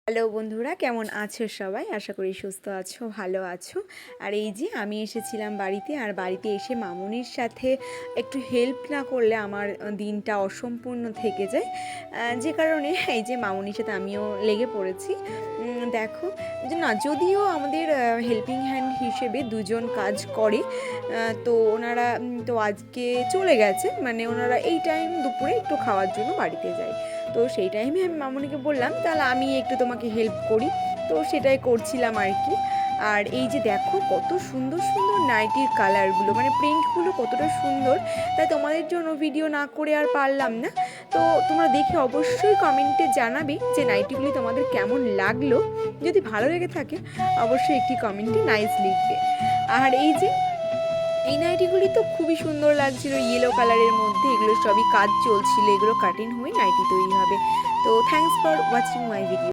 Hello বন্ধুরা, কেমন আছো সবাই? আশা করি সুস্থ আছো, ভালো আছো। আর এই যে আমি এসেছিলাম বাড়িতে, আর বাড়িতে এসে মামুনির সাথে একটু হেল্প না করলে আমার দিনটা অসম্পূর্ণ থেকে যায়। যে কারণে এই যে মামুনির সাথে আমিও লেগে পড়েছি। দেখো যে না, যদিও আমাদের হেল্পিং হ্যান্ড হিসেবে দুজন কাজ করে, তো ওনারা তো আজকে চলে গেছে, মানে ওনারা এই টাইম দুপুরে একটু খাওয়ার জন্য বাড়িতে যায়। তো সেই টাইমে আমি মামুনিকে বললাম তাহলে আমি একটু তোমাকে হেল্প করি। তো সেটাই করছিলাম আর কি। আর এই যে দেখো কত সুন্দর সুন্দর নাইটির কালারগুলো, মানে প্রিন্টগুলো কতটা সুন্দর, তাই তোমাদের জন্য ভিডিও না করে আর পারলাম না। তো তোমরা দেখে অবশ্যই কমেন্টে জানাবে যে নাইটিগুলি তোমাদের কেমন লাগলো। যদি ভালো লেগে থাকে অবশ্যই একটি কমেন্টে নাইস লিখবে। আর এই নাইটিগুলি তো খুবই সুন্দর লাগছিল, ইয়েলো কালারের মধ্যে। এগুলো সবই কাজ চলছিল, এগুলো কাটিং হয়ে নাইটি তৈরি হবে। তো thanks for watching my video.